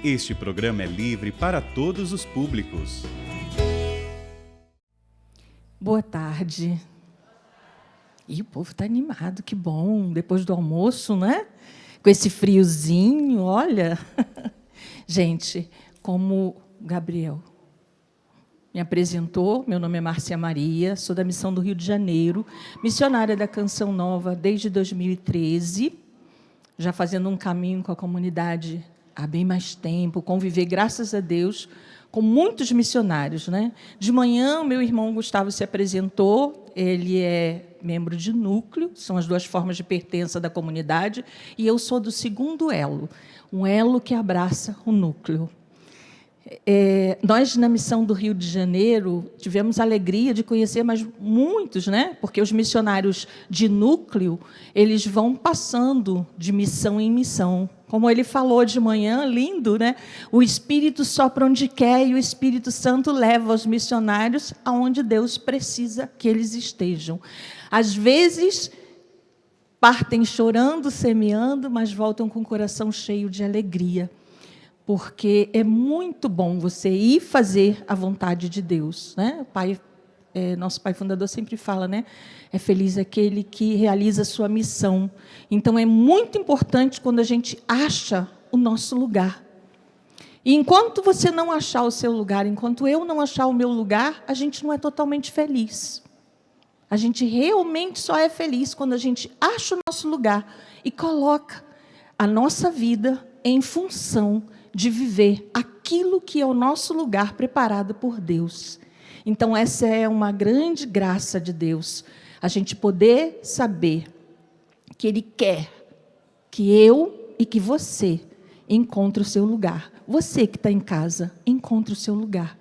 Este programa é livre para todos os públicos. Boa tarde. E o povo está animado, que bom. Depois do almoço, né? Com esse friozinho, olha. Gente, como Gabriel me apresentou, meu nome é Márcia Maria, sou da Missão do Rio de Janeiro, missionária da Canção Nova desde 2013, já fazendo um caminho com a comunidade há bem mais tempo, conviver, graças a Deus, com muitos missionários, né? De manhã, o meu irmão Gustavo se apresentou, ele é membro de núcleo, são as duas formas de pertença da comunidade, e eu sou do segundo elo, um elo que abraça o núcleo. Nós, na Missão do Rio de Janeiro, tivemos a alegria de conhecer mais muitos, né? Porque os missionários de núcleo, eles vão passando de missão em missão. Como ele falou de manhã, lindo, né? O Espírito sopra onde quer e o Espírito Santo leva os missionários aonde Deus precisa que eles estejam. Às vezes, partem chorando, semeando, mas voltam com o coração cheio de alegria. Porque é muito bom você ir fazer a vontade de Deus, né? Nosso pai fundador sempre fala, né? É feliz aquele que realiza a sua missão. Então, é muito importante quando a gente acha o nosso lugar. E enquanto você não achar o seu lugar, enquanto eu não achar o meu lugar, a gente não é totalmente feliz. A gente realmente só é feliz quando a gente acha o nosso lugar e coloca a nossa vida em função de viver aquilo que é o nosso lugar preparado por Deus. Então, essa é uma grande graça de Deus, a gente poder saber que Ele quer que eu e que você encontre o seu lugar. Você que está em casa, encontre o seu lugar.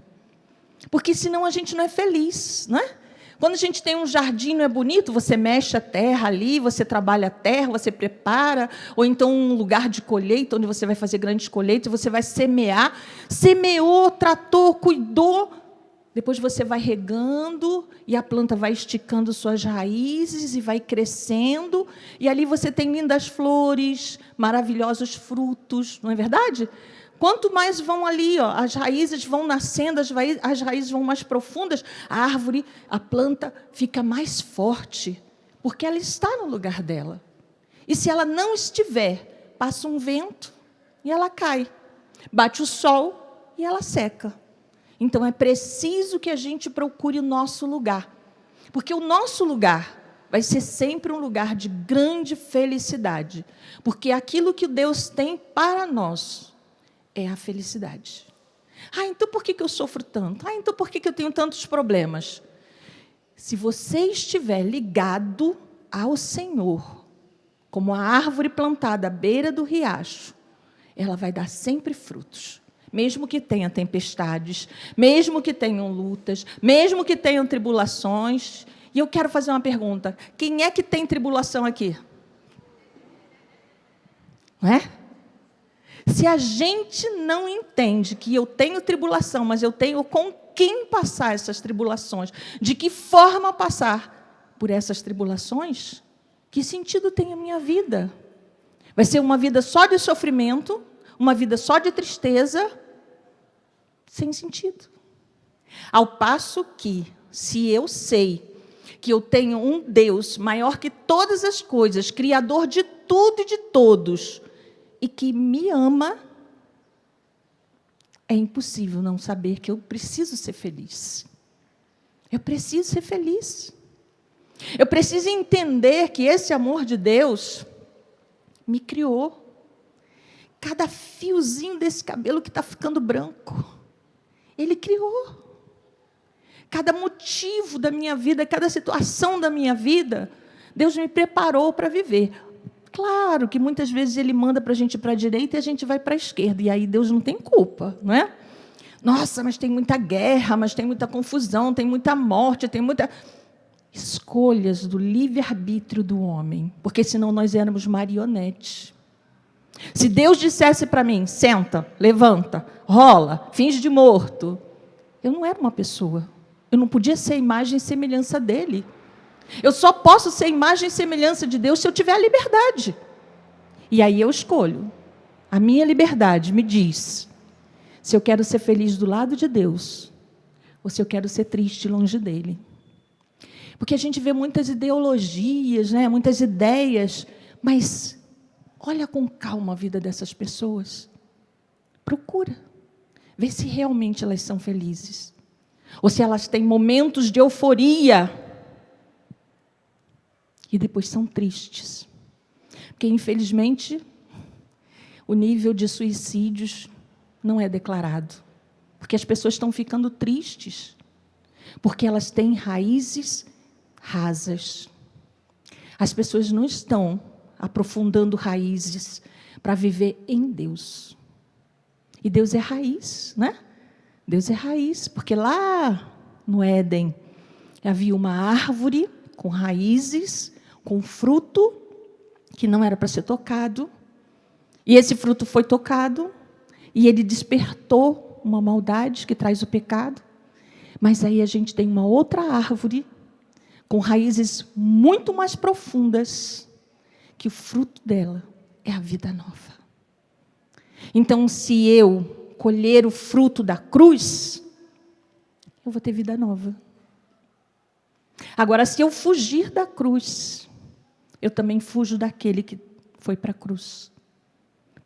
Porque senão a gente não é feliz, não é? Quando a gente tem um jardim, não é bonito? Você mexe a terra ali, você trabalha a terra, você prepara, ou então um lugar de colheita, onde você vai fazer grandes colheitas, você vai semear, semeou, tratou, cuidou, depois você vai regando, e a planta vai esticando suas raízes, e vai crescendo, e ali você tem lindas flores, maravilhosos frutos, não é verdade? Quanto mais vão ali, ó, as raízes vão nascendo, as raízes vão mais profundas, a árvore, a planta fica mais forte, porque ela está no lugar dela. E se ela não estiver, passa um vento e ela cai. Bate o sol e ela seca. Então, é preciso que a gente procure o nosso lugar. Porque o nosso lugar vai ser sempre um lugar de grande felicidade. Porque aquilo que Deus tem para nós é a felicidade. Então por que eu sofro tanto? Então por que eu tenho tantos problemas? Se você estiver ligado ao Senhor, como a árvore plantada à beira do riacho, ela vai dar sempre frutos. Mesmo que tenha tempestades, mesmo que tenham lutas, mesmo que tenham tribulações. E eu quero fazer uma pergunta. Quem é que tem tribulação aqui? Não é? Se a gente não entende que eu tenho tribulação, mas eu tenho com quem passar essas tribulações, de que forma passar por essas tribulações, que sentido tem a minha vida? Vai ser uma vida só de sofrimento, uma vida só de tristeza, sem sentido. Ao passo que, se eu sei que eu tenho um Deus maior que todas as coisas, criador de tudo e de todos, e que me ama, é impossível não saber que eu preciso ser feliz. Eu preciso ser feliz. Eu preciso entender que esse amor de Deus me criou. Cada fiozinho desse cabelo que está ficando branco, Ele criou. Cada motivo da minha vida, cada situação da minha vida, Deus me preparou para viver. Claro que muitas vezes Ele manda para a gente ir para a direita e a gente vai para a esquerda. E aí Deus não tem culpa, não é? Nossa, mas tem muita guerra, mas tem muita confusão, tem muita morte, tem muita... Escolhas do livre-arbítrio do homem. Porque senão nós éramos marionetes. Se Deus dissesse para mim, senta, levanta, rola, finge de morto, eu não era uma pessoa. Eu não podia ser imagem e semelhança dEle. Eu só posso ser imagem e semelhança de Deus se eu tiver a liberdade. E aí eu escolho. A minha liberdade me diz, Se eu quero ser feliz do lado de Deus, ou se eu quero ser triste longe dele. Porque a gente vê muitas ideologias, né? Muitas ideias, mas olha com calma a vida dessas pessoas. Procura. Vê se realmente elas são felizes. Ou se elas têm momentos de euforia e depois são tristes. Porque, infelizmente, o nível de suicídios não é declarado. Porque as pessoas estão ficando tristes. Porque elas têm raízes rasas. As pessoas não estão aprofundando raízes para viver em Deus. E Deus é raiz, né? Deus é raiz, porque lá no Éden havia uma árvore com raízes, com fruto que não era para ser tocado. E esse fruto foi tocado e ele despertou uma maldade que traz o pecado. Mas aí a gente tem uma outra árvore com raízes muito mais profundas, que o fruto dela é a vida nova. Então, se eu colher o fruto da cruz, eu vou ter vida nova. Agora, se eu fugir da cruz, eu também fujo daquele que foi para a cruz.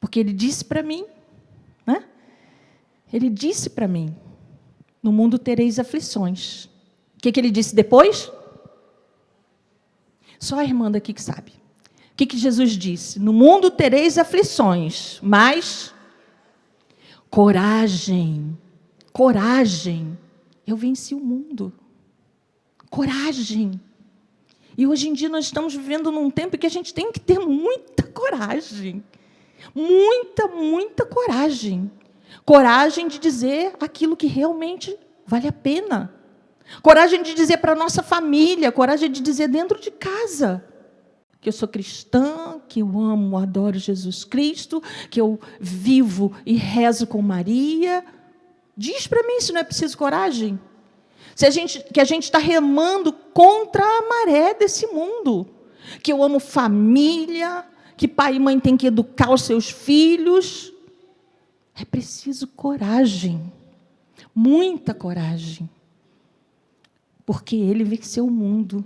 Porque ele disse para mim, né? Ele disse para mim, no mundo tereis aflições. O que ele disse depois? Só a irmã daqui que sabe. O que Jesus disse? No mundo tereis aflições, mas coragem, coragem. Eu venci o mundo. Coragem. E hoje em dia nós estamos vivendo num tempo em que a gente tem que ter muita coragem. Muita coragem. Coragem de dizer aquilo que realmente vale a pena. Coragem de dizer para a nossa família, coragem de dizer dentro de casa, que eu sou cristã, que eu amo, adoro Jesus Cristo, que eu vivo e rezo com Maria. Diz para mim se não é preciso coragem. Que a gente está remando contra a maré desse mundo. Que eu amo família, que pai e mãe têm que educar os seus filhos. É preciso coragem, muita coragem. Porque ele venceu o mundo.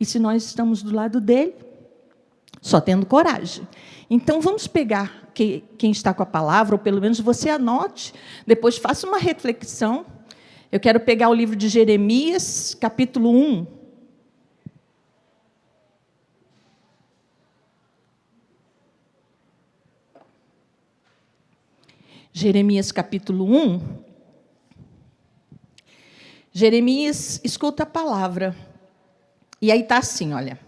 E se nós estamos do lado dele, só tendo coragem. Então, vamos pegar quem está com a palavra, ou pelo menos você anote, depois faça uma reflexão. Eu quero pegar o livro de Jeremias, capítulo 1. Jeremias, capítulo 1. Jeremias, escuta a palavra. E aí está assim, olha.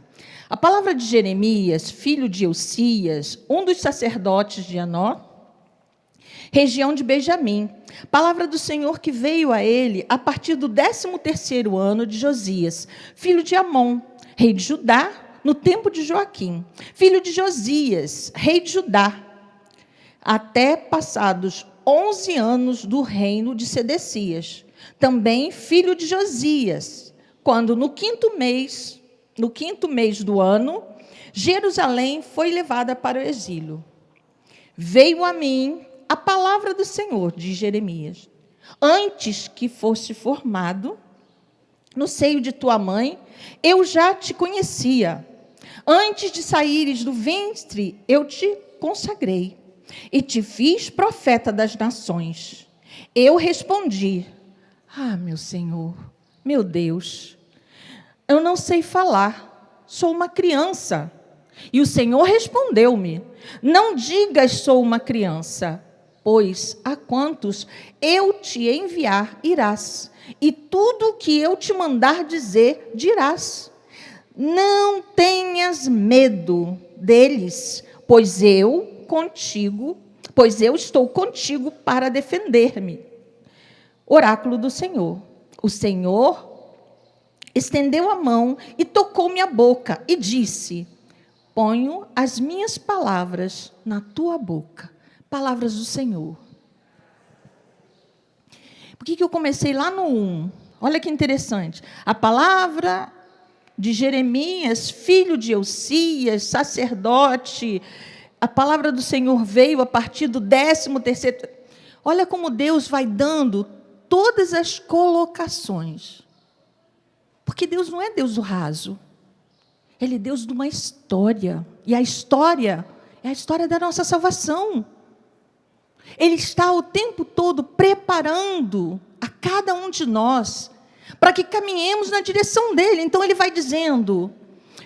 A palavra de Jeremias, filho de Eucias, um dos sacerdotes de Anó, região de Benjamim. Palavra do Senhor que veio a ele a partir do 13º ano de Josias, filho de Amon, rei de Judá, no tempo de Joaquim, filho de Josias, rei de Judá, até passados 11 anos do reino de Sedecias, também filho de Josias, quando no quinto mês do ano, Jerusalém foi levada para o exílio. Veio a mim a palavra do Senhor, diz Jeremias, antes que fosse formado no seio de tua mãe, eu já te conhecia. Antes de saíres do ventre, eu te consagrei e te fiz profeta das nações. Eu respondi: ah, meu Senhor, meu Deus, eu não sei falar, sou uma criança. E o Senhor respondeu-me: não digas sou uma criança, pois a quantos eu te enviar irás, e tudo o que eu te mandar dizer dirás. Não tenhas medo deles, pois eu estou contigo para defender-me. Oráculo do Senhor. O Senhor estendeu a mão e tocou minha boca e disse: ponho as minhas palavras na tua boca. Palavras do Senhor. Por que eu comecei lá no 1? Olha que interessante. A palavra de Jeremias, filho de Eucias, sacerdote. A palavra do Senhor veio a partir do 13º. olha como Deus vai dando todas as colocações. Porque Deus não é Deus do raso. Ele é Deus de uma história. E a história é a história da nossa salvação. Ele está o tempo todo preparando a cada um de nós para que caminhemos na direção dele. Então ele vai dizendo: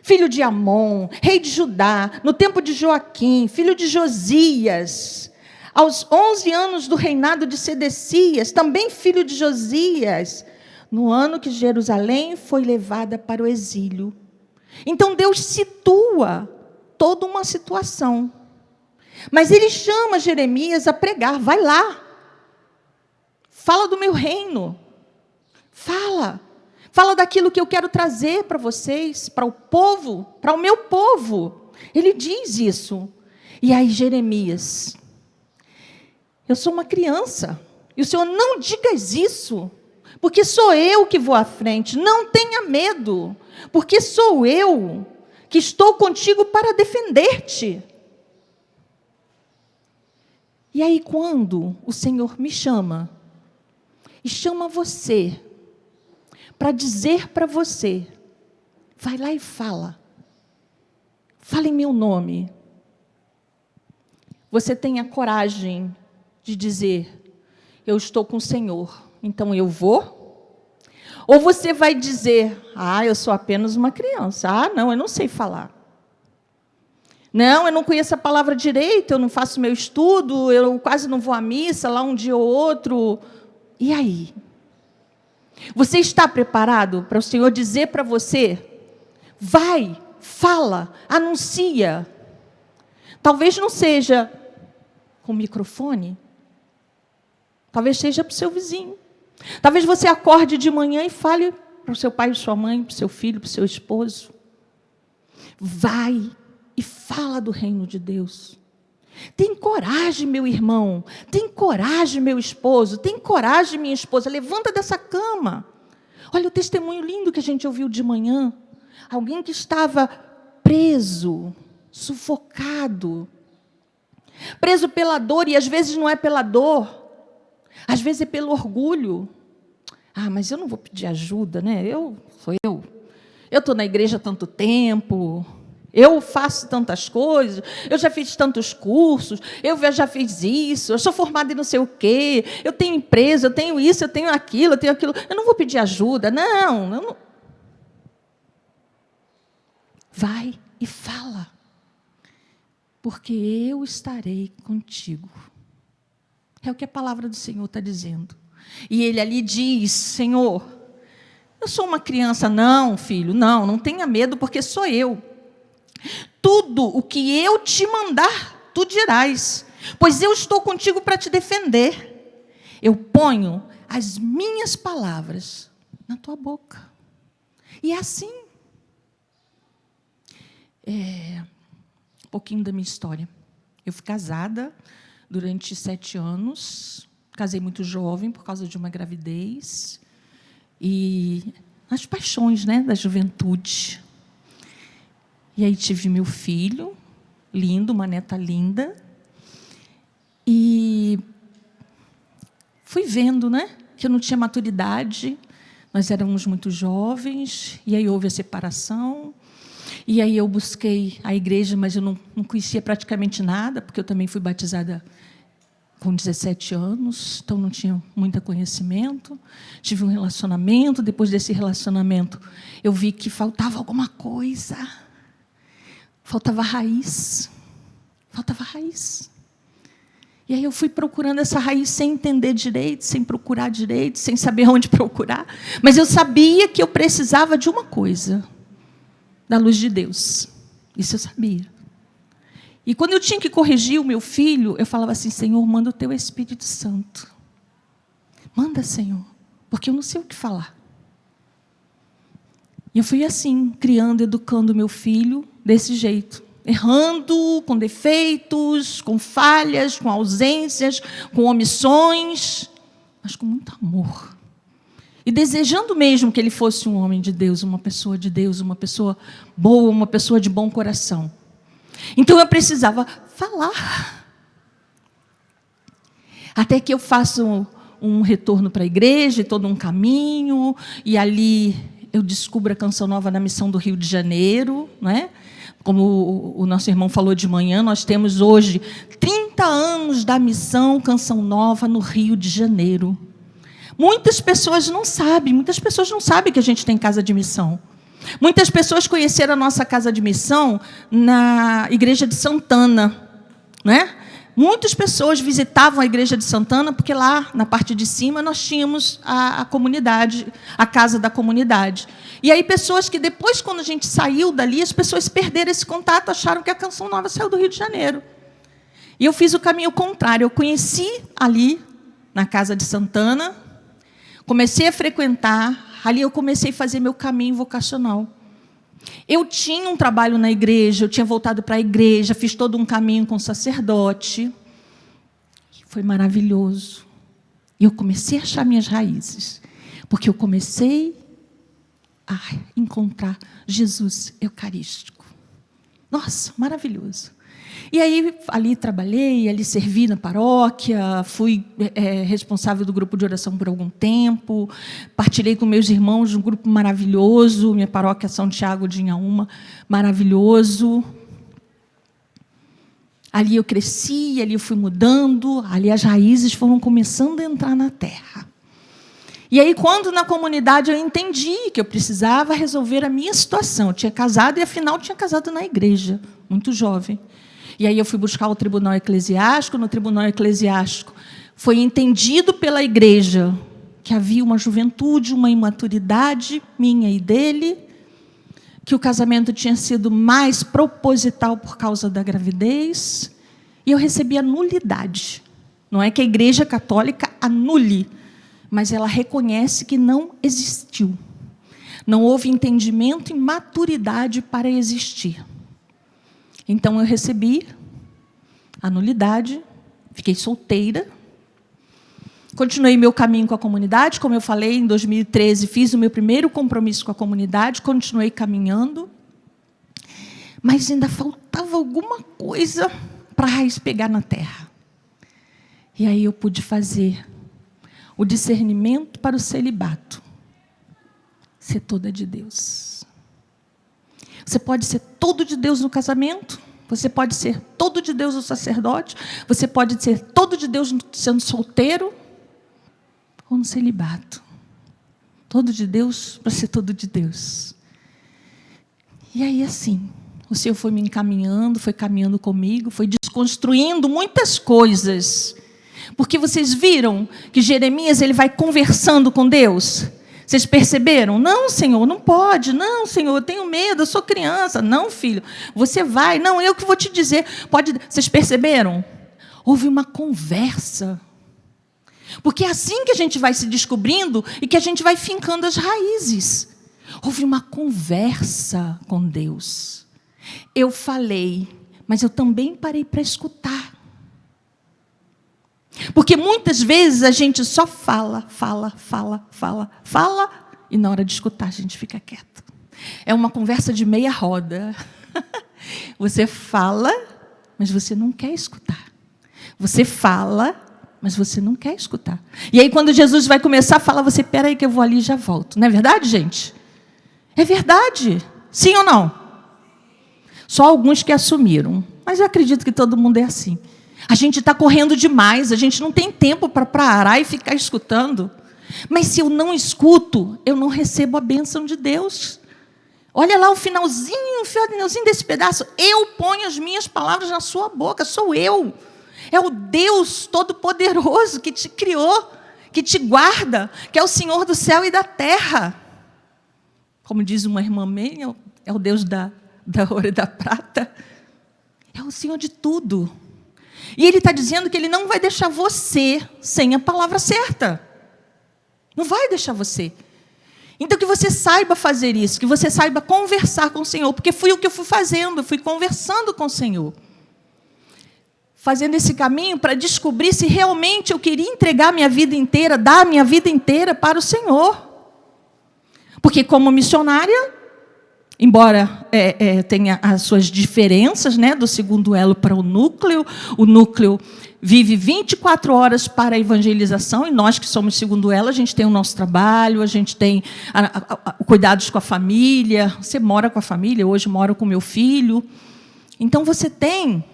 filho de Amon, rei de Judá, no tempo de Joaquim, filho de Josias, aos 11 anos do reinado de Sedecias, também filho de Josias, no ano que Jerusalém foi levada para o exílio. Então Deus situa toda uma situação. Mas ele chama Jeremias a pregar: vai lá, fala do meu reino, fala daquilo que eu quero trazer para vocês, para o povo, para o meu povo. Ele diz isso. E aí Jeremias: eu sou uma criança, e o Senhor não digas isso, porque sou eu que vou à frente, não tenha medo, porque sou eu que estou contigo para defender-te. E aí quando o Senhor me chama, e chama você, para dizer para você: vai lá e fala em meu nome. Você tem a coragem de dizer: eu estou com o Senhor, então eu vou? Ou você vai dizer: eu sou apenas uma criança, não, eu não sei falar. Não, eu não conheço a palavra direito, eu não faço meu estudo, eu quase não vou à missa, lá um dia ou outro. E aí? Você está preparado para o Senhor dizer para você: vai, fala, anuncia? Talvez não seja com microfone, talvez seja para o seu vizinho. Talvez você acorde de manhã e fale para o seu pai, para sua mãe, para o seu filho, para o seu esposo. Vai e fala do reino de Deus. Tem coragem, meu irmão. Tem coragem, meu esposo. Tem coragem, minha esposa. Levanta dessa cama. Olha o testemunho lindo que a gente ouviu de manhã. Alguém que estava preso, sufocado. Preso pela dor, e às vezes não é pela dor. Às vezes é pelo orgulho. Mas eu não vou pedir ajuda, né? Eu estou na igreja há tanto tempo. Eu faço tantas coisas, eu já fiz tantos cursos, eu já fiz isso, eu sou formada em não sei o quê, eu tenho empresa, eu tenho isso, eu tenho aquilo, eu não vou pedir ajuda, não. Vai e fala, porque eu estarei contigo. É o que a palavra do Senhor está dizendo. E ele ali diz: Senhor, eu sou uma criança. Não, filho, não tenha medo, porque sou eu. Tudo o que eu te mandar, tu dirás, pois eu estou contigo para te defender. Eu ponho as minhas palavras na tua boca. E é assim. Um pouquinho da minha história. Eu fui casada durante 7 anos, casei muito jovem por causa de uma gravidez, e as paixões, da juventude. E aí tive meu filho, lindo, uma neta linda, e fui vendo, que eu não tinha maturidade, nós éramos muito jovens, e aí houve a separação, e aí eu busquei a igreja, mas eu não conhecia praticamente nada, porque eu também fui batizada com 17 anos, então não tinha muito conhecimento. Tive um relacionamento, depois desse relacionamento, eu vi que faltava alguma coisa. Faltava raiz. E aí eu fui procurando essa raiz sem entender direito, sem procurar direito, sem saber onde procurar. Mas eu sabia que eu precisava de uma coisa: da luz de Deus. Isso eu sabia. E quando eu tinha que corrigir o meu filho, eu falava assim: Senhor, manda o teu Espírito Santo. Manda, Senhor, porque eu não sei o que falar. E eu fui assim, criando, educando o meu filho desse jeito. Errando, com defeitos, com falhas, com ausências, com omissões, mas com muito amor. E desejando mesmo que ele fosse um homem de Deus, uma pessoa boa, uma pessoa de bom coração. Então eu precisava falar. Até que eu faço um retorno para a igreja, todo um caminho, e ali eu descubro a Canção Nova na Missão do Rio de Janeiro, né? Como o nosso irmão falou de manhã, nós temos hoje 30 anos da Missão Canção Nova no Rio de Janeiro. Muitas pessoas não sabem que a gente tem casa de missão. Muitas pessoas conheceram a nossa casa de missão na Igreja de Santana, né? Muitas pessoas visitavam a Igreja de Santana porque lá, na parte de cima, nós tínhamos a comunidade, a casa da comunidade. E aí pessoas que depois, quando a gente saiu dali, as pessoas perderam esse contato, acharam que a Canção Nova saiu do Rio de Janeiro. E eu fiz o caminho contrário. Eu conheci ali, na casa de Santana, comecei a frequentar, ali eu comecei a fazer meu caminho vocacional. Eu tinha um trabalho na igreja, eu tinha voltado para a igreja, fiz todo um caminho com o sacerdote. Foi maravilhoso. E eu comecei a achar minhas raízes, porque eu comecei a encontrar Jesus eucarístico. Nossa, maravilhoso. E aí, ali trabalhei, ali servi na paróquia, fui responsável do grupo de oração por algum tempo, partilhei com meus irmãos de um grupo maravilhoso, minha paróquia São Tiago de Inhaúma, maravilhoso. Ali eu cresci, ali eu fui mudando, ali as raízes foram começando a entrar na terra. E aí, quando na comunidade eu entendi que eu precisava resolver a minha situação, eu tinha casado e, afinal, tinha casado na igreja, muito jovem. E aí eu fui buscar o tribunal eclesiástico. No tribunal eclesiástico foi entendido pela igreja que havia uma juventude, uma imaturidade minha e dele, que o casamento tinha sido mais proposital por causa da gravidez, e eu recebi a nulidade. Não é que a Igreja Católica anule, mas ela reconhece que não existiu. Não houve entendimento e maturidade para existir. Então, eu recebi a nulidade, fiquei solteira, continuei meu caminho com a comunidade, como eu falei, em 2013, fiz o meu primeiro compromisso com a comunidade, continuei caminhando, mas ainda faltava alguma coisa para a raiz pegar na terra. E aí eu pude fazer o discernimento para o celibato, ser toda de Deus. Você pode ser todo de Deus no casamento, você pode ser todo de Deus no sacerdote, você pode ser todo de Deus sendo solteiro ou no celibato. Todo de Deus para ser todo de Deus. E aí, assim, o Senhor foi me encaminhando, foi caminhando comigo, foi desconstruindo muitas coisas. Porque vocês viram que Jeremias ele vai conversando com Deus? Vocês perceberam? Não, Senhor, não pode. Não, Senhor, eu tenho medo, eu sou criança. Não, filho, você vai. Não, eu que vou te dizer. Pode. Vocês perceberam? Houve uma conversa. Porque é assim que a gente vai se descobrindo e que a gente vai fincando as raízes. Houve uma conversa com Deus. Eu falei, mas eu também parei para escutar. Porque muitas vezes a gente só fala, e na hora de escutar a gente fica quieto. É uma conversa de meia roda. Você fala, mas você não quer escutar. Você fala, mas você não quer escutar. E aí quando Jesus vai começar a falar, você, espera aí que eu vou ali e já volto. Não é verdade, gente? É verdade. Sim ou não? Só alguns que assumiram. Mas eu acredito que todo mundo é assim. A gente está correndo demais, a gente não tem tempo para parar e ficar escutando. Mas se eu não escuto, eu não recebo a bênção de Deus. Olha lá o finalzinho desse pedaço. Eu ponho as minhas palavras na sua boca, sou eu. É o Deus Todo-Poderoso que te criou, que te guarda, que é o Senhor do céu e da terra. Como diz uma irmã minha, é o Deus da ouro e da prata. É o Senhor de tudo. E Ele está dizendo que Ele não vai deixar você sem a palavra certa. Não vai deixar você. Então, que você saiba fazer isso, que você saiba conversar com o Senhor, porque foi o que eu fui fazendo, eu fui conversando com o Senhor. Fazendo esse caminho para descobrir se realmente eu queria entregar minha vida inteira, dar minha vida inteira para o Senhor. Porque como missionária, embora tenha as suas diferenças, né, do segundo elo para o núcleo vive 24 horas para a evangelização, e nós que somos segundo elo, a gente tem o nosso trabalho, a gente tem cuidados com a família. Você mora com a família, hoje moro com meu filho. Então, você tem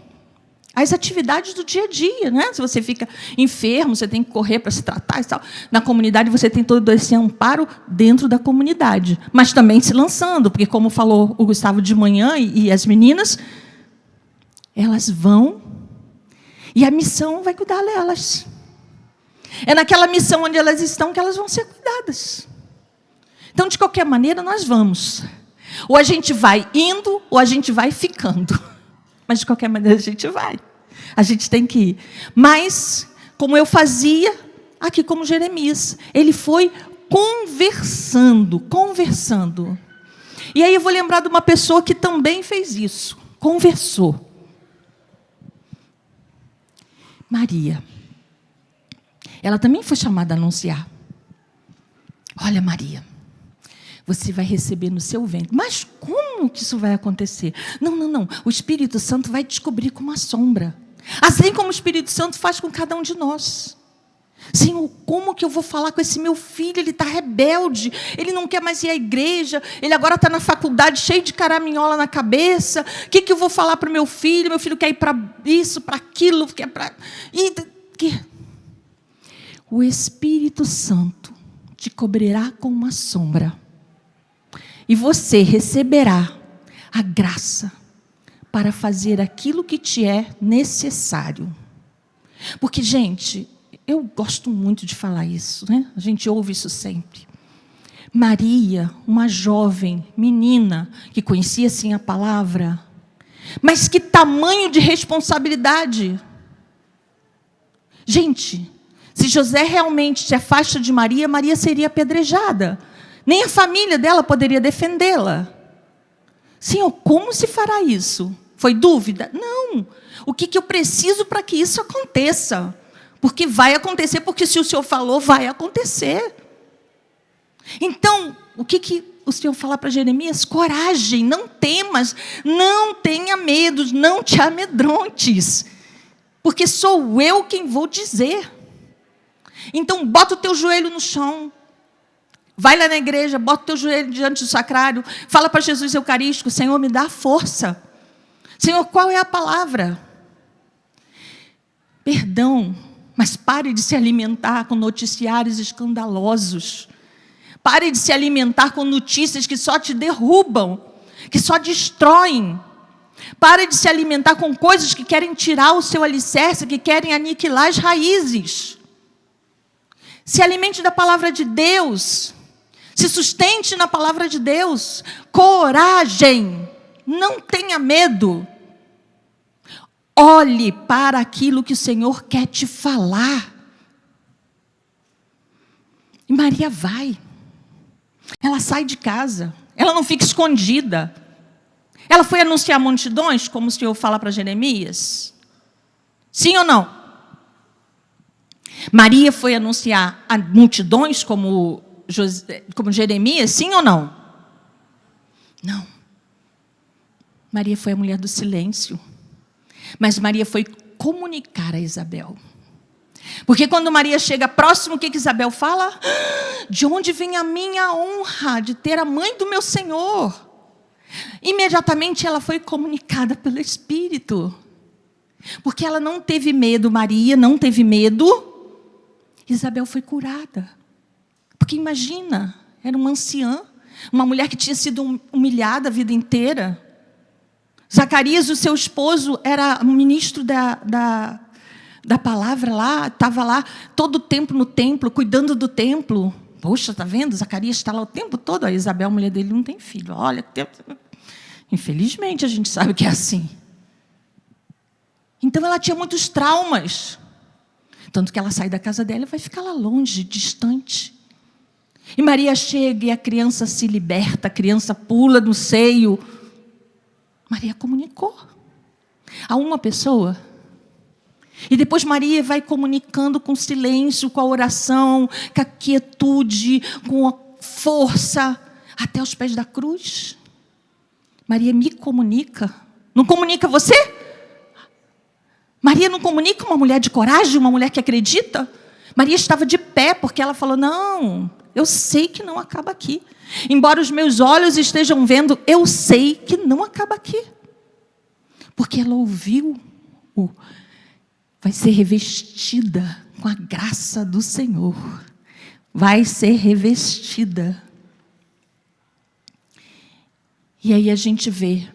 as atividades do dia a dia, né? Se você fica enfermo, você tem que correr para se tratar e tal. Na comunidade, você tem todo esse amparo dentro da comunidade, mas também se lançando, porque, como falou o Gustavo de manhã e as meninas, elas vão e a missão vai cuidar delas. É naquela missão onde elas estão que elas vão ser cuidadas. Então, de qualquer maneira, nós vamos. Ou a gente vai indo, ou a gente vai ficando. Mas, de qualquer maneira, a gente vai. A gente tem que ir. Mas, como eu fazia aqui como Jeremias, ele foi conversando. E aí eu vou lembrar de uma pessoa que também fez isso. Conversou. Maria. Ela também foi chamada a anunciar. Olha, Maria, você vai receber no seu ventre. Mas como que isso vai acontecer? Não. O Espírito Santo vai descobrir com uma sombra. Assim como o Espírito Santo faz com cada um de nós. Senhor, como que eu vou falar com esse meu filho? Ele está rebelde, ele não quer mais ir à igreja, ele agora está na faculdade cheio de caraminhola na cabeça. O que eu vou falar para o meu filho? Meu filho quer ir para isso, para aquilo, quer para... O Espírito Santo te cobrirá com uma sombra. E você receberá a graça para fazer aquilo que te é necessário. Porque, gente, eu gosto muito de falar isso, né? A gente ouve isso sempre. Maria, uma jovem menina que conhecia, sim, a palavra, mas que tamanho de responsabilidade. Gente, se José realmente se afasta de Maria, Maria seria apedrejada. Nem a família dela poderia defendê-la. Senhor, como se fará isso? Foi dúvida? Não. O que eu preciso para que isso aconteça? Porque vai acontecer, porque se o Senhor falou, vai acontecer. Então, o que o Senhor fala para Jeremias? Coragem, não temas, não tenha medo, não te amedrontes. Porque sou eu quem vou dizer. Então, bota o teu joelho no chão. Vai lá na igreja, bota o teu joelho diante do sacrário, fala para Jesus Eucarístico: Senhor, me dá força. Senhor, qual é a palavra? Perdão, mas pare de se alimentar com noticiários escandalosos. Pare de se alimentar com notícias que só te derrubam, que só destroem. Pare de se alimentar com coisas que querem tirar o seu alicerce, que querem aniquilar as raízes. Se alimente da palavra de Deus. Se sustente na palavra de Deus. Coragem. Não tenha medo. Olhe para aquilo que o Senhor quer te falar. E Maria vai. Ela sai de casa. Ela não fica escondida. Ela foi anunciar multidões, como o Senhor fala para Jeremias? Sim ou não? Maria foi anunciar a multidões como Jeremias? Sim ou não? Não. Maria foi a mulher do silêncio. Mas Maria foi comunicar a Isabel. Porque quando Maria chega próximo, o que Isabel fala? De onde vem a minha honra de ter a mãe do meu Senhor? Imediatamente ela foi comunicada pelo Espírito. Porque ela não teve medo, Maria não teve medo. Isabel foi curada. Porque imagina, era uma anciã, uma mulher que tinha sido humilhada a vida inteira. Zacarias, o seu esposo, era ministro da palavra lá, estava lá todo o tempo no templo, cuidando do templo. Poxa, está vendo? Zacarias está lá o tempo todo. A Isabel, a mulher dele, não tem filho. Olha, infelizmente a gente sabe que é assim. Então ela tinha muitos traumas. Tanto que ela sai da casa dela e vai ficar lá longe, distante. E Maria chega e a criança se liberta, a criança pula no seio. Maria comunicou a uma pessoa. E depois Maria vai comunicando com silêncio, com a oração, com a quietude, com a força, até os pés da cruz. Maria me comunica. Não comunica você? Maria não comunica uma mulher de coragem, uma mulher que acredita? Maria estava de pé, porque ela falou, não, eu sei que não acaba aqui. Embora os meus olhos estejam vendo, eu sei que não acaba aqui. Porque ela ouviu, vai ser revestida com a graça do Senhor. Vai ser revestida. E aí a gente vê,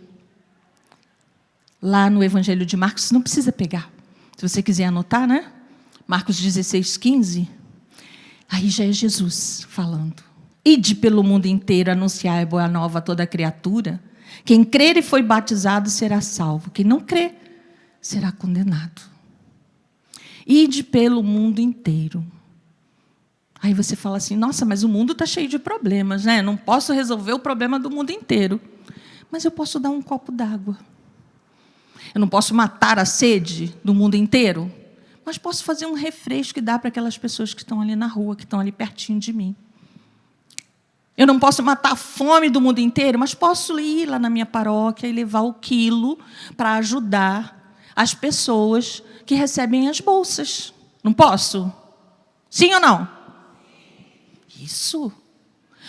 lá no Evangelho de Marcos, não precisa pegar, se você quiser anotar, né? Marcos 16:15, aí já é Jesus falando. Ide pelo mundo inteiro, anunciar a boa nova a toda criatura. Quem crer e foi batizado será salvo. Quem não crer, será condenado. Ide pelo mundo inteiro. Aí você fala assim, nossa, mas o mundo está cheio de problemas, né? Não posso resolver o problema do mundo inteiro. Mas eu posso dar um copo d'água. Eu não posso matar a sede do mundo inteiro, mas posso fazer um refresco e dar para aquelas pessoas que estão ali na rua, que estão ali pertinho de mim. Eu não posso matar a fome do mundo inteiro, mas posso ir lá na minha paróquia e levar o quilo para ajudar as pessoas que recebem as bolsas. Não posso? Sim ou não? Isso.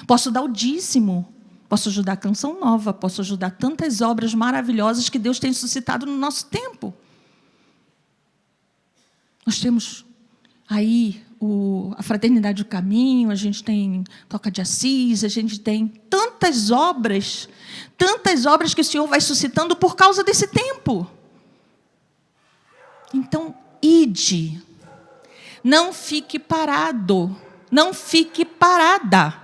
Posso dar o dízimo. Posso ajudar a Canção Nova. Posso ajudar tantas obras maravilhosas que Deus tem suscitado no nosso tempo. Nós temos aí a Fraternidade do Caminho, a gente tem Toca de Assis, a gente tem tantas obras que o Senhor vai suscitando por causa desse tempo. Então, ide. Não fique parado. Não fique parada.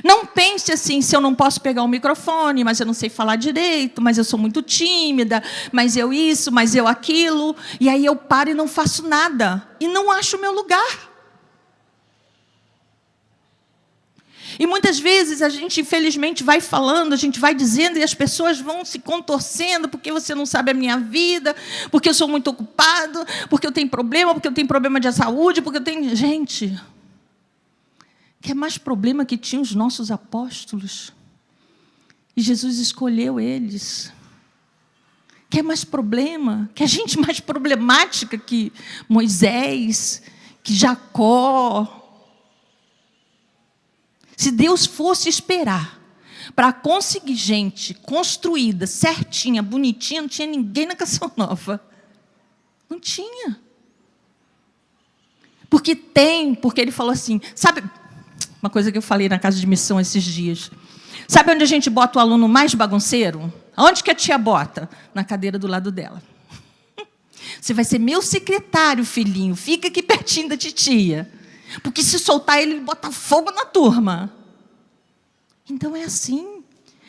Não pense assim, se eu não posso pegar o microfone, mas eu não sei falar direito, mas eu sou muito tímida, mas eu isso, mas eu aquilo, e aí eu paro e não faço nada, e não acho o meu lugar. E muitas vezes a gente, infelizmente, vai falando, a gente vai dizendo, e as pessoas vão se contorcendo, porque você não sabe a minha vida, porque eu sou muito ocupado, porque eu tenho problema de saúde, porque eu tenho... Gente... que é mais problema que tinham os nossos apóstolos. E Jesus escolheu eles. Que é mais problema, que é gente mais problemática que Moisés, que Jacó. Se Deus fosse esperar para conseguir gente construída, certinha, bonitinha, não tinha ninguém na Canção Nova. Não tinha. Porque ele falou assim, sabe... Uma coisa que eu falei na casa de missão esses dias. Sabe onde a gente bota o aluno mais bagunceiro? Onde que a tia bota? Na cadeira do lado dela. Você vai ser meu secretário, filhinho. Fica aqui pertinho da titia. Porque se soltar ele bota fogo na turma. Então é assim.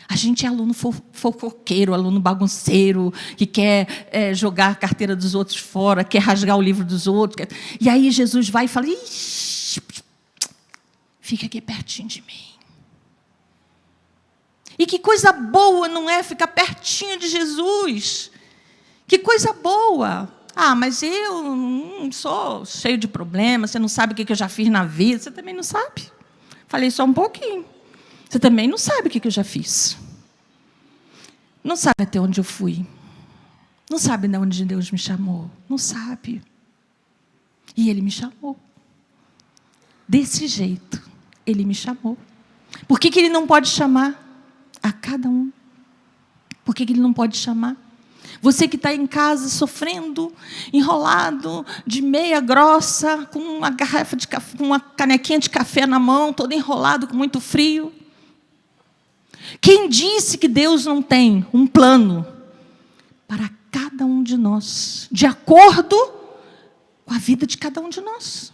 A gente é aluno fofoqueiro, aluno bagunceiro, que quer jogar a carteira dos outros fora, quer rasgar o livro dos outros. E aí Jesus vai e fala... Fica aqui pertinho de mim. E que coisa boa não é ficar pertinho de Jesus? Que coisa boa. Ah, mas eu não sou cheio de problemas, você não sabe o que eu já fiz na vida. Você também não sabe. Falei só um pouquinho. Você também não sabe o que eu já fiz. Não sabe até onde eu fui. Não sabe de onde Deus me chamou. Não sabe. E Ele me chamou. Desse jeito. Ele me chamou. Por que Ele não pode chamar a cada um? Por que Ele não pode chamar? Você que está em casa sofrendo, enrolado, de meia grossa, com uma garrafa de café, com uma canequinha de café na mão, todo enrolado, com muito frio. Quem disse que Deus não tem um plano para cada um de nós, de acordo com a vida de cada um de nós?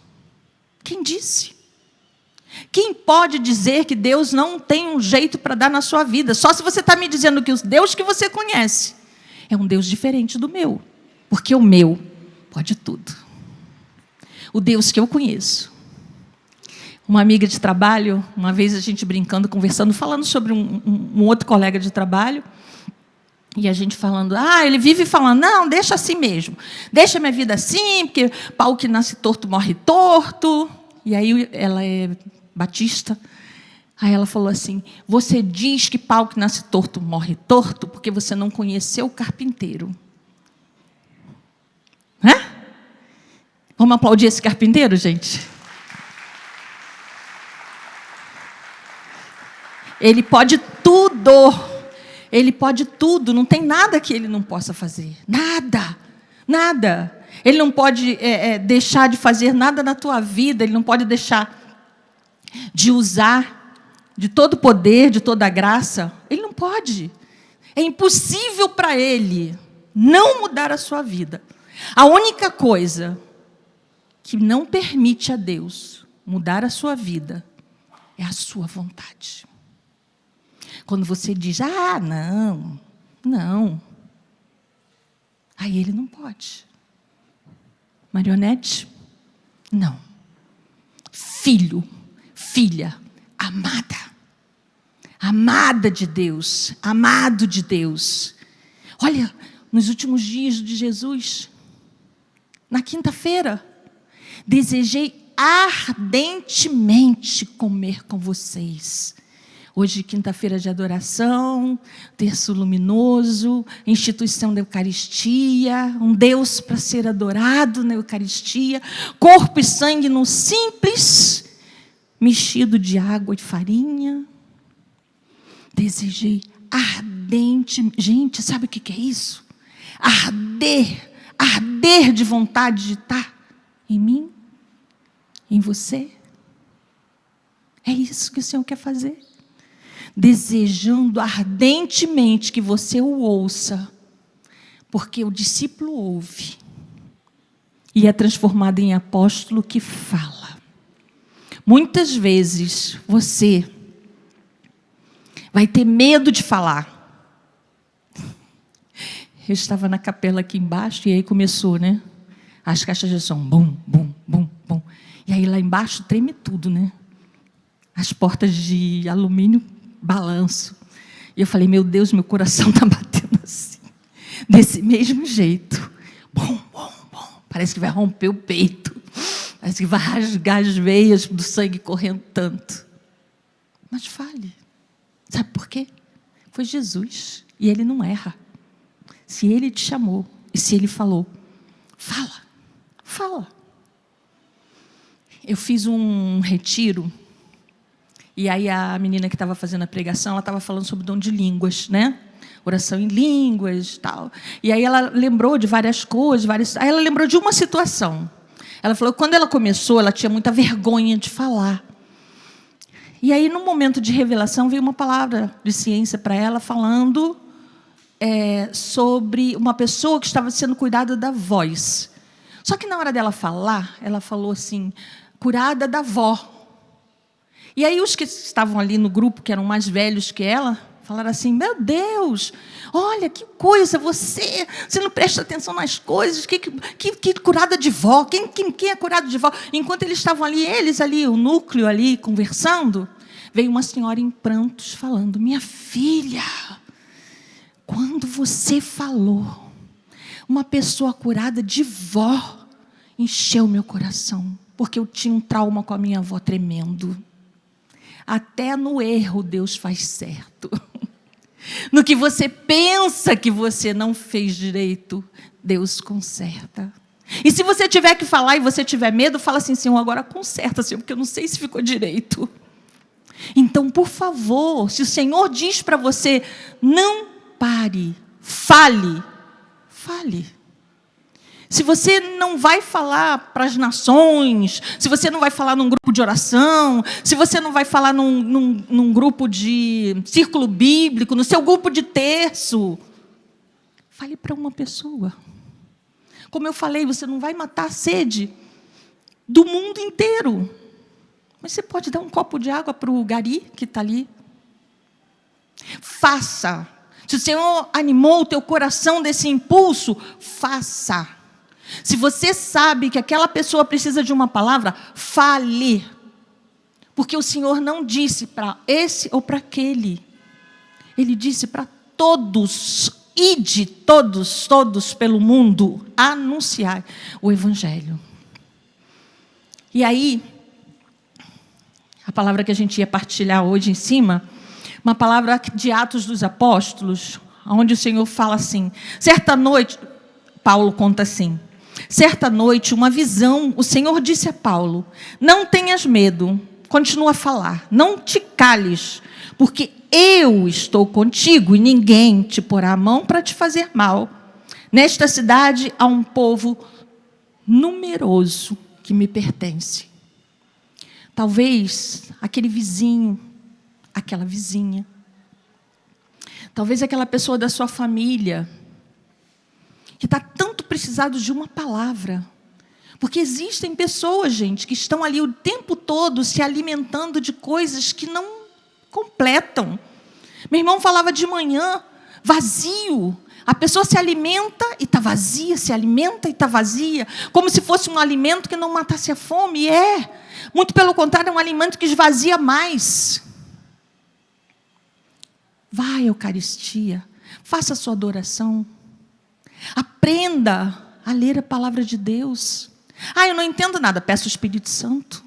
Quem disse? Quem pode dizer que Deus não tem um jeito para dar na sua vida? Só se você está me dizendo que o Deus que você conhece é um Deus diferente do meu. Porque o meu pode tudo. O Deus que eu conheço. Uma amiga de trabalho, uma vez a gente brincando, conversando, falando sobre um outro colega de trabalho, e a gente falando, ele vive falando, não, deixa assim mesmo. Deixa minha vida assim, porque pau que nasce torto morre torto. E aí ela é batista. Aí ela falou assim: você diz que pau que nasce torto morre torto porque você não conheceu o carpinteiro. Hã? Vamos aplaudir esse carpinteiro, gente? Ele pode tudo. Ele pode tudo. Não tem nada que ele não possa fazer. Nada. Nada. Ele não pode deixar de fazer nada na tua vida. Ele não pode deixar de usar de todo o poder, de toda a graça. Ele não pode. É impossível para ele não mudar a sua vida. A única coisa que não permite a Deus mudar a sua vida é a sua vontade. Quando você diz: ah, não. Aí ele não pode. Marionete? Não. Filho, filha, amada de Deus, amado de Deus. Olha, nos últimos dias de Jesus, na quinta-feira, desejei ardentemente comer com vocês. Hoje, quinta-feira de adoração, terço luminoso, instituição da Eucaristia, um Deus para ser adorado na Eucaristia, corpo e sangue no simples, mexido de água e farinha. Desejei ardentemente. Gente, sabe o que é isso? Arder de vontade de estar em mim, em você. É isso que o Senhor quer fazer. Desejando ardentemente que você o ouça, porque o discípulo ouve e é transformado em apóstolo que fala. Muitas vezes você vai ter medo de falar. Eu estava na capela aqui embaixo e aí começou, né? As caixas de som, bum, bum, bum, bum. E aí lá embaixo treme tudo, né? As portas de alumínio balanço. E eu falei: meu Deus, meu coração está batendo assim, desse mesmo jeito. Bom, bom, bom. Parece que vai romper o peito. Parece que vai rasgar as veias do sangue correndo tanto. Mas fale. Sabe por quê? Foi Jesus. E Ele não erra. Se Ele te chamou e se Ele falou, fala. Eu fiz um retiro. E aí a menina que estava fazendo a pregação, ela estava falando sobre o dom de línguas, né? Oração em línguas, tal. E aí ela lembrou de várias coisas, Aí ela lembrou de uma situação. Ela falou que quando ela começou, ela tinha muita vergonha de falar. E aí, no momento de revelação, veio uma palavra de ciência para ela, falando sobre uma pessoa que estava sendo cuidada da voz. Só que na hora dela falar, ela falou assim: curada da vó. E aí os que estavam ali no grupo, que eram mais velhos que ela, falaram assim: meu Deus, olha que coisa, você não presta atenção nas coisas, que curada de vó, quem é curado de vó? Enquanto eles estavam ali, o núcleo ali, conversando, veio uma senhora em prantos falando: minha filha, quando você falou, uma pessoa curada de vó, encheu meu coração, porque eu tinha um trauma com a minha avó tremendo. Até no erro Deus faz certo. No que você pensa que você não fez direito, Deus conserta. E se você tiver que falar e você tiver medo, fala assim: Senhor, agora conserta, Senhor, porque eu não sei se ficou direito. Então, por favor, se o Senhor diz para você, não pare, fale. Se você não vai falar para as nações, se você não vai falar num grupo de oração, se você não vai falar num grupo de círculo bíblico, no seu grupo de terço, fale para uma pessoa. Como eu falei, você não vai matar a sede do mundo inteiro. Mas você pode dar um copo de água para o gari que está ali. Faça. Se o Senhor animou o teu coração desse impulso, faça. Se você sabe que aquela pessoa precisa de uma palavra, fale. Porque o Senhor não disse para esse ou para aquele. Ele disse para todos: ide todos pelo mundo, anunciar o Evangelho. E aí, a palavra que a gente ia partilhar hoje em cima, uma palavra de Atos dos Apóstolos, onde o Senhor fala assim, certa noite, Paulo conta assim, certa noite, uma visão, o Senhor disse a Paulo, não tenhas medo, continua a falar, não te cales, porque eu estou contigo e ninguém te porá a mão para te fazer mal. Nesta cidade há um povo numeroso que me pertence. Talvez aquele vizinho, aquela vizinha, talvez aquela pessoa da sua família, que está tanto precisado de uma palavra. Porque existem pessoas, gente, que estão ali o tempo todo se alimentando de coisas que não completam. Meu irmão falava de manhã, vazio. A pessoa se alimenta e está vazia, se alimenta e está vazia, como se fosse um alimento que não matasse a fome. E é, muito pelo contrário, é um alimento que esvazia mais. Vai à Eucaristia, faça a sua adoração, aprenda a ler a palavra de Deus. Ah, eu não entendo nada, peça o Espírito Santo.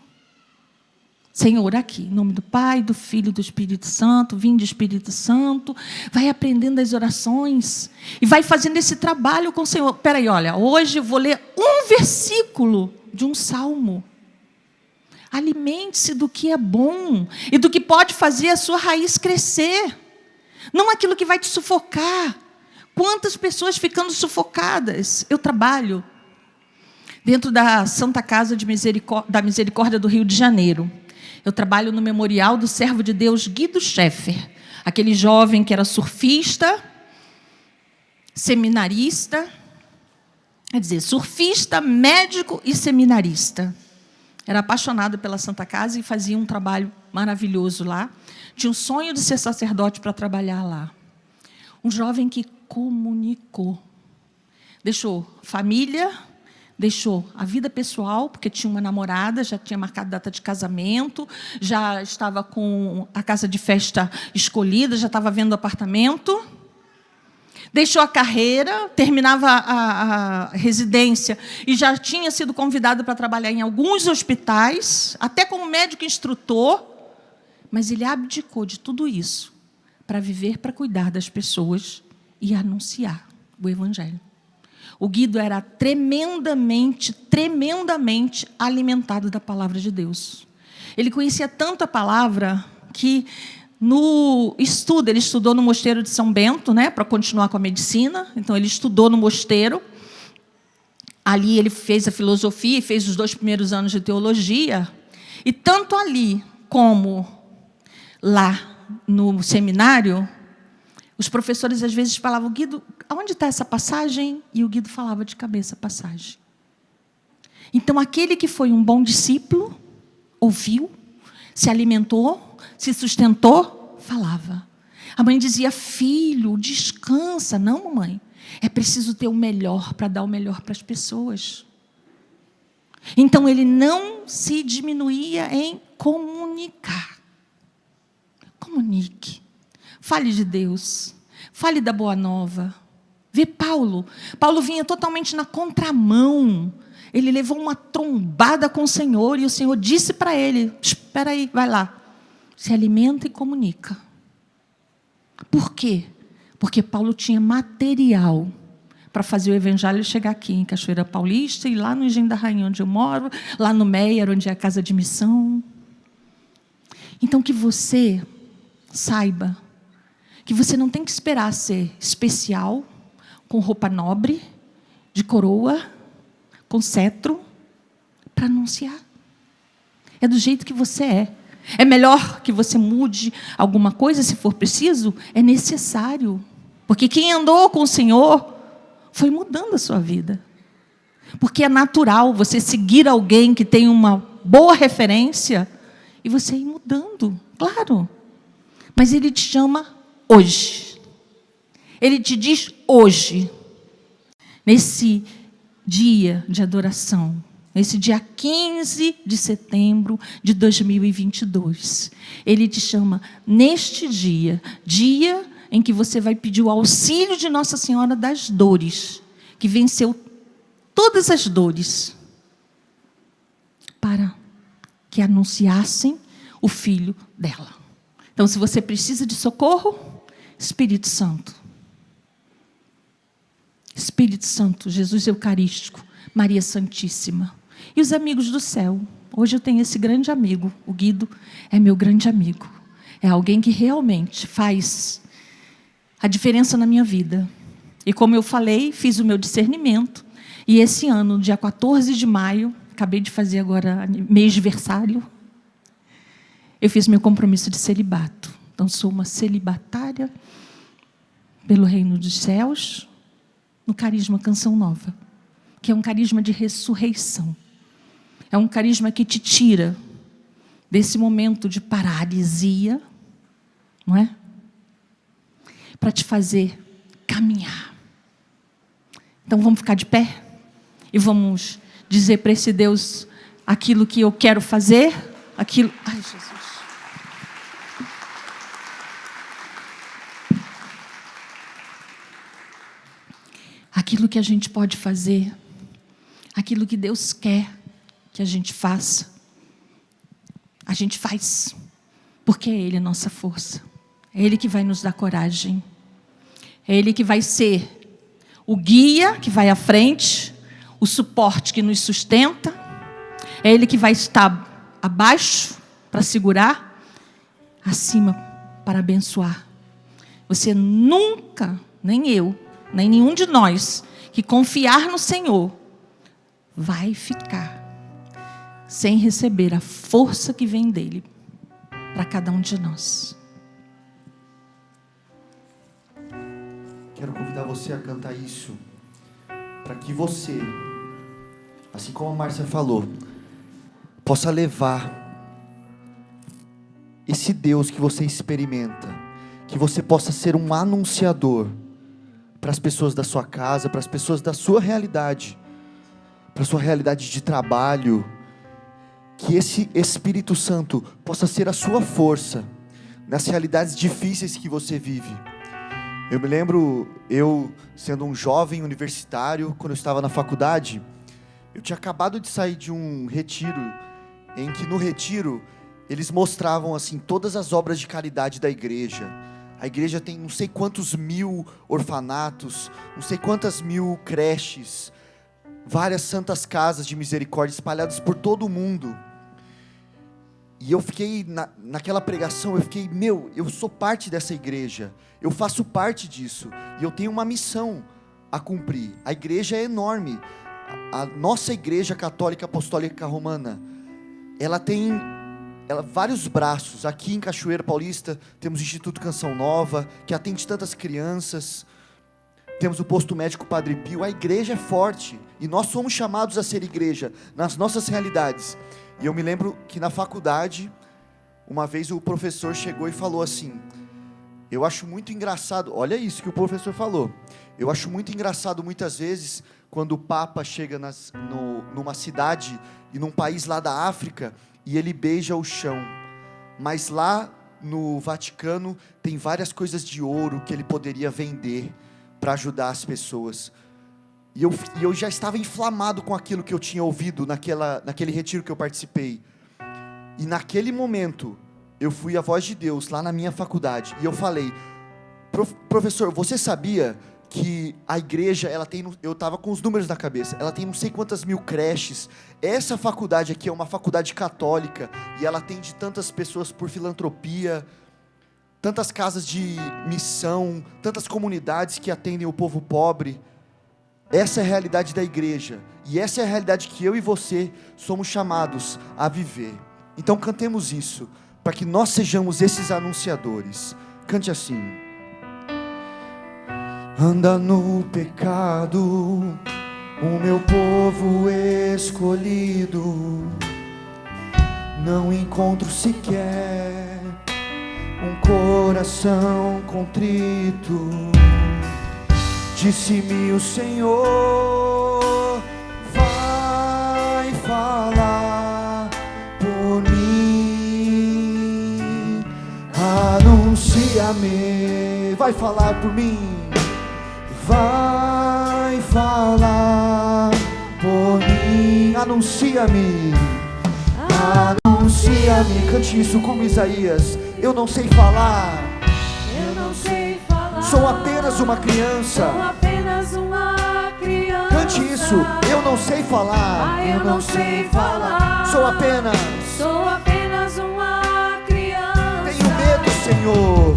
Senhor, aqui, em nome do Pai, do Filho e do Espírito Santo, vinde Espírito Santo, vai aprendendo as orações e vai fazendo esse trabalho com o Senhor. Espera aí, olha, hoje eu vou ler um versículo de um salmo. Alimente-se do que é bom e do que pode fazer a sua raiz crescer. Não aquilo que vai te sufocar. Quantas pessoas ficando sufocadas? Eu trabalho dentro da Santa Casa da Misericórdia do Rio de Janeiro. Eu trabalho no Memorial do Servo de Deus Guido Scheffer, aquele jovem que era surfista, seminarista, quer dizer, surfista, médico e seminarista. Era apaixonado pela Santa Casa e fazia um trabalho maravilhoso lá. Tinha um sonho de ser sacerdote para trabalhar lá. Um jovem que comunicou. Deixou família, deixou a vida pessoal, porque tinha uma namorada, já tinha marcado data de casamento, já estava com a casa de festa escolhida, já estava vendo apartamento. Deixou a carreira, terminava a residência e já tinha sido convidado para trabalhar em alguns hospitais, até como médico instrutor, mas ele abdicou de tudo isso para viver, para cuidar das pessoas e anunciar o Evangelho. O Guido era tremendamente alimentado da palavra de Deus. Ele conhecia tanto a palavra que ele estudou no mosteiro de São Bento, né, para continuar com a medicina. Então, ele estudou no mosteiro. Ali ele fez a filosofia e fez os 2 primeiros anos de teologia. E tanto ali como lá no seminário, os professores às vezes falavam, Guido, aonde está essa passagem? E o Guido falava de cabeça a passagem. Então, aquele que foi um bom discípulo, ouviu, se alimentou, se sustentou, falava. A mãe dizia, filho, descansa. Não, mamãe, é preciso ter o melhor para dar o melhor para as pessoas. Então, ele não se diminuía em comunicar. Comunique. Fale de Deus. Fale da boa nova. Vê Paulo. Paulo vinha totalmente na contramão. Ele levou uma trombada com o Senhor e o Senhor disse para ele, espera aí, vai lá. Se alimenta e comunica. Por quê? Porque Paulo tinha material para fazer o evangelho chegar aqui em Cachoeira Paulista e lá no Engenho da Rainha, onde eu moro, lá no Meier, onde é a casa de missão. Então, que você saiba que você não tem que esperar ser especial, com roupa nobre, de coroa, com cetro, para anunciar. É do jeito que você é. É melhor que você mude alguma coisa, se for preciso, é necessário. Porque quem andou com o Senhor foi mudando a sua vida. Porque é natural você seguir alguém que tem uma boa referência e você ir mudando, claro. Mas Ele te chama hoje. Ele te diz hoje, nesse dia de adoração, nesse dia 15 de setembro de 2022. Ele te chama neste dia, dia em que você vai pedir o auxílio de Nossa Senhora das Dores, que venceu todas as dores, para que anunciassem o filho dela. Então, se você precisa de socorro, Espírito Santo. Espírito Santo, Jesus Eucarístico, Maria Santíssima. E os amigos do céu. Hoje eu tenho esse grande amigo, o Guido é meu grande amigo. É alguém que realmente faz a diferença na minha vida. E como eu falei, fiz o meu discernimento. E esse ano, dia 14 de maio, acabei de fazer agora mês de versário, eu fiz meu compromisso de celibato. Então, sou uma celibatária pelo reino dos céus, no carisma Canção Nova, que é um carisma de ressurreição. É um carisma que te tira desse momento de paralisia, não é? Para te fazer caminhar. Então, vamos ficar de pé e vamos dizer para esse Deus aquilo que eu quero fazer, aquilo... Ai, Jesus. Aquilo que a gente pode fazer, aquilo que Deus quer que a gente faça, a gente faz, porque é Ele a nossa força, é Ele que vai nos dar coragem, é Ele que vai ser o guia que vai à frente, o suporte que nos sustenta, é Ele que vai estar abaixo para segurar, acima para abençoar. Você nunca, nem eu, nem nenhum de nós que confiar no Senhor vai ficar sem receber a força que vem dEle para cada um de nós. Quero convidar você a cantar isso, para que você, assim como a Márcia falou, possa levar esse Deus que você experimenta, que você possa ser um anunciador para as pessoas da sua casa, para as pessoas da sua realidade, para a sua realidade de trabalho, que esse Espírito Santo possa ser a sua força nas realidades difíceis que você vive. Eu me lembro, eu sendo um jovem universitário, quando eu estava na faculdade, eu tinha acabado de sair de um retiro, em que no retiro eles mostravam assim todas as obras de caridade da igreja. A igreja tem não sei quantos mil orfanatos, não sei quantas mil creches, várias santas casas de misericórdia espalhadas por todo o mundo. E eu fiquei, naquela pregação, eu sou parte dessa igreja, eu faço parte disso, e eu tenho uma missão a cumprir. A igreja é enorme, a nossa igreja católica apostólica romana, ela tem vários braços. Aqui em Cachoeira Paulista temos o Instituto Canção Nova, que atende tantas crianças, temos o posto médico Padre Pio. A igreja é forte, e nós somos chamados a ser igreja, nas nossas realidades. E eu me lembro que na faculdade, uma vez o professor chegou e falou assim, eu acho muito engraçado, olha isso que o professor falou, eu acho muito engraçado muitas vezes, quando o Papa chega numa cidade e num país lá da África, e ele beija o chão, mas lá no Vaticano tem várias coisas de ouro que ele poderia vender para ajudar as pessoas. E eu já estava inflamado com aquilo que eu tinha ouvido naquele retiro que eu participei. E naquele momento, eu fui a voz de Deus lá na minha faculdade. E eu falei, professor, você sabia que a igreja, eu estava com os números na cabeça, ela tem não sei quantas mil creches. Essa faculdade aqui é uma faculdade católica, e ela atende tantas pessoas por filantropia, tantas casas de missão, tantas comunidades que atendem o povo pobre. Essa é a realidade da igreja, e essa é a realidade que eu e você somos chamados a viver. Então cantemos isso, para que nós sejamos esses anunciadores. Cante assim. Anda no pecado o meu povo escolhido, não encontro sequer um coração contrito. Disse-me o Senhor, vai falar por mim, anuncia-me, vai falar por mim, vai falar por mim, anuncia-me, anuncia-me. anuncia-me. Cante isso como Isaías. Eu não sei falar. Eu não sei falar. Sou apenas uma criança. Sou apenas uma criança. Cante isso. Eu não sei falar. Eu não sei falar. Sou apenas uma criança. Tenho medo, Senhor.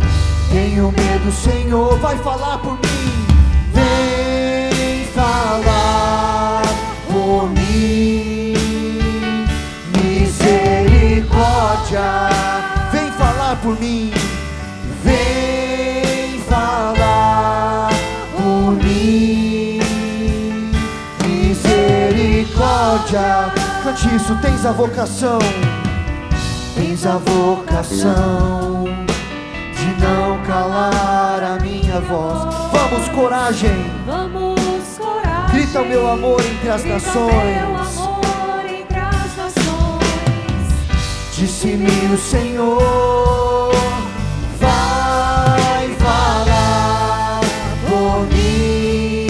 Tenho medo, Senhor. Vai falar por mim. Vem falar por mim. Misericórdia. Vem falar por mim. Vem falar por mim. Misericórdia. Cante isso. Tens a vocação. Tens a vocação de não calar a minha voz. Vamos, coragem. Vamos, coragem. Grita o meu amor entre as nações. Disse-me o Senhor, vai falar por mim.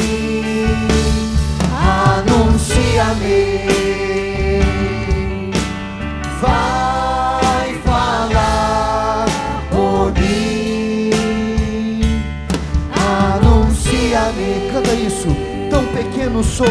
Anuncia-me. Vai falar por mim. Anuncia-me. Canta isso. Tão pequeno sou.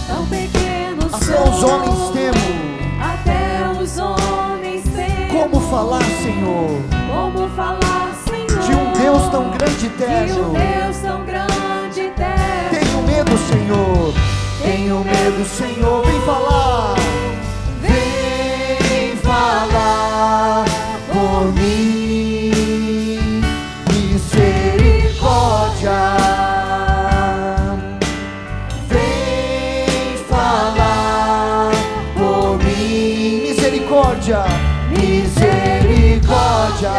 Tão pequeno sou. Até os homens temo. Até os homens temo. Como falar, Senhor? Como falar, Senhor? De um Deus tão grande e De eterno. um Deus tão grande e eterno. Tenho medo, Senhor. Tenho medo, Senhor. Vem falar. Vem falar por mim. Misericórdia. Vem falar por mim. Misericórdia. Misericórdia.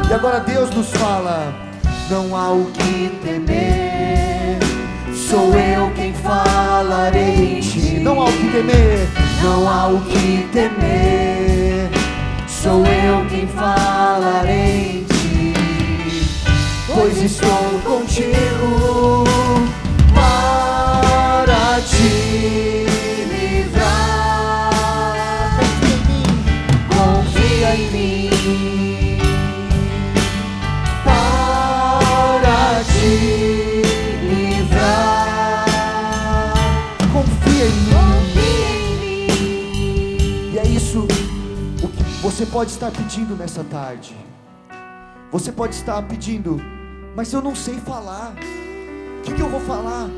E agora Deus nos fala. Não há o que temer. Sou eu quem falarei em ti. Não há o que temer. Não há o que temer. Sou eu quem falarei em ti. Pois estou contigo para te livrar. Confia em mim. Para te livrar. Confia em mim. E é isso o que você pode estar pedindo nessa tarde. Você pode estar pedindo, mas eu não sei falar. O que eu vou falar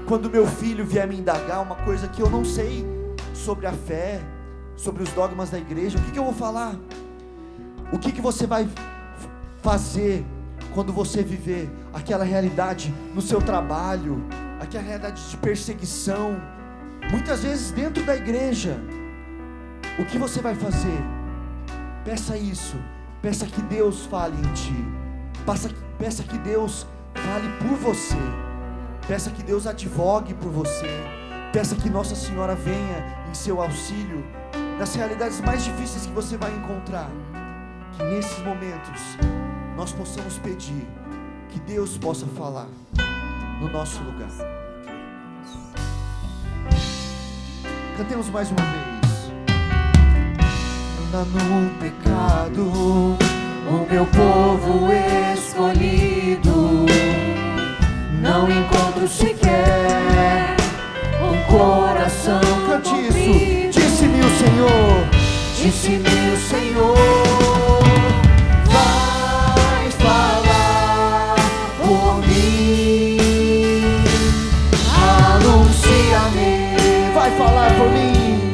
quando meu filho vier me indagar uma coisa que eu não sei sobre a fé, sobre os dogmas da igreja? O que eu vou falar? O que você vai fazer quando você viver aquela realidade no seu trabalho, aquela realidade de perseguição, muitas vezes dentro da igreja? O que você vai fazer? Peça isso. Peça que Deus fale em ti. Peça que Deus fale por você. Peça que Deus advogue por você. Peça que Nossa Senhora venha em seu auxílio nas realidades mais difíceis que você vai encontrar. Que nesses momentos nós possamos pedir que Deus possa falar no nosso lugar. Cantemos mais uma vez. Anda no pecado o meu povo escolhido. Não encontro sequer um coração. Cante isso. Disse-me o Senhor. Disse-me o Senhor. Vai falar por mim. Anuncia-me. Vai falar por mim.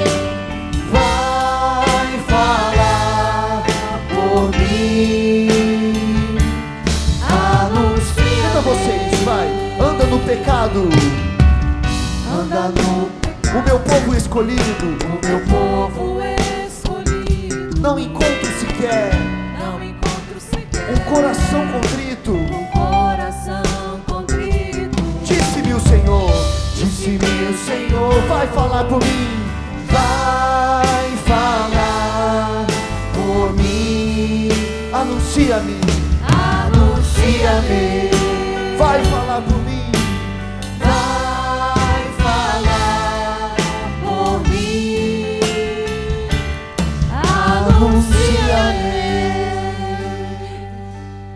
Vai falar por mim. Anuncia. Canta vocês, vai. Anda no pecado. Anda no. O meu povo escolhido. O meu povo escolhido. Não encontro sequer. Não encontro sequer. Um coração contrito. Um coração contrito. Disse-me o Senhor. Disse-me o Senhor. Vai falar por mim. Vai falar por mim. Anuncia-me. Anuncia-me. Vai falar por mim. Vai falar por mim.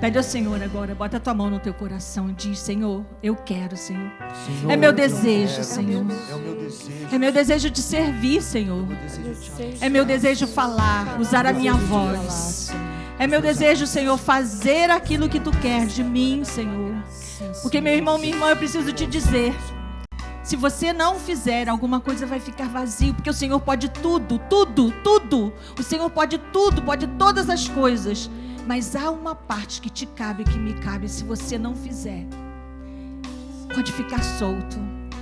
Pede ao Senhor agora, bota a tua mão no teu coração e diz: Senhor, eu quero, Senhor. Senhor, É meu eu desejo, quero, Senhor. É o meu desejo. É meu desejo de servir, Senhor. É meu desejo falar, usar a minha voz. É meu desejo, Senhor, fazer aquilo que Tu queres de mim, Senhor. Porque, meu irmão, minha irmã, eu preciso te dizer, se você não fizer, alguma coisa vai ficar vazio, porque o Senhor pode tudo, tudo, tudo. O Senhor pode tudo, pode todas as coisas. Mas há uma parte que te cabe, que me cabe. Se você não fizer, pode ficar solto.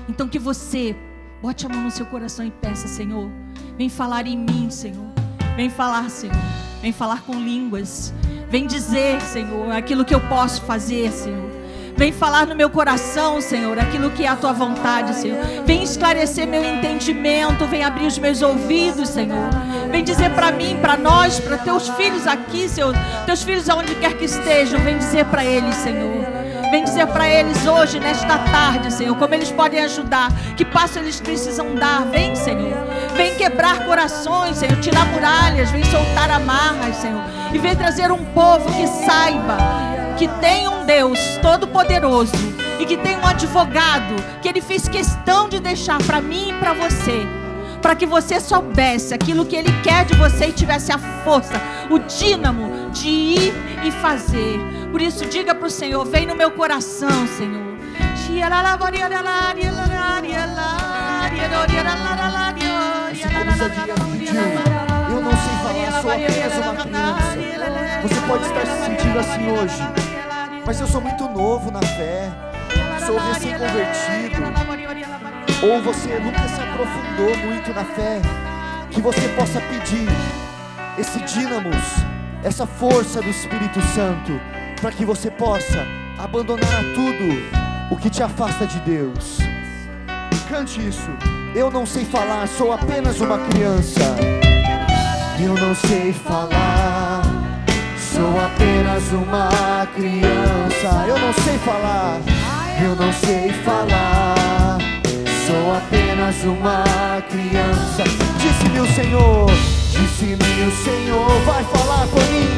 Então que você bote a mão no seu coração e peça: Senhor, vem falar em mim, Senhor. Vem falar, Senhor. Vem falar com línguas. Vem dizer, Senhor, aquilo que eu posso fazer, Senhor. Vem falar no meu coração, Senhor, aquilo que é a Tua vontade, Senhor. Vem esclarecer meu entendimento. Vem abrir os meus ouvidos, Senhor. Vem dizer para mim, para nós, para Teus filhos aqui, Senhor. Teus filhos aonde quer que estejam. Vem dizer para eles, Senhor. Vem dizer para eles hoje, nesta tarde, Senhor, como eles podem ajudar. Que passo eles precisam dar. Vem, Senhor. Vem quebrar corações, Senhor. Tirar muralhas. Vem soltar amarras, Senhor. E vem trazer um povo que saiba que tem um Deus todo-poderoso e que tem um advogado que Ele fez questão de deixar para mim e para você, para que você soubesse aquilo que Ele quer de você e tivesse a força, o dínamo de ir e fazer. Por isso, diga para o Senhor: vem no meu coração, Senhor. Assim como Isaías pediu, eu não sei falar, sou apenas uma criança. Você pode estar se sentindo assim hoje, mas eu sou muito novo na fé, sou recém-convertido, ou você nunca se aprofundou muito na fé. Que você possa pedir esse dínamos, essa força do Espírito Santo, para que você possa abandonar tudo o que te afasta de Deus. Cante isso. Eu não sei falar, sou apenas uma criança. Eu não sei falar, sou apenas uma criança. Eu não sei falar, eu não sei falar, sou apenas uma criança. Disse-me o Senhor, vai falar comigo.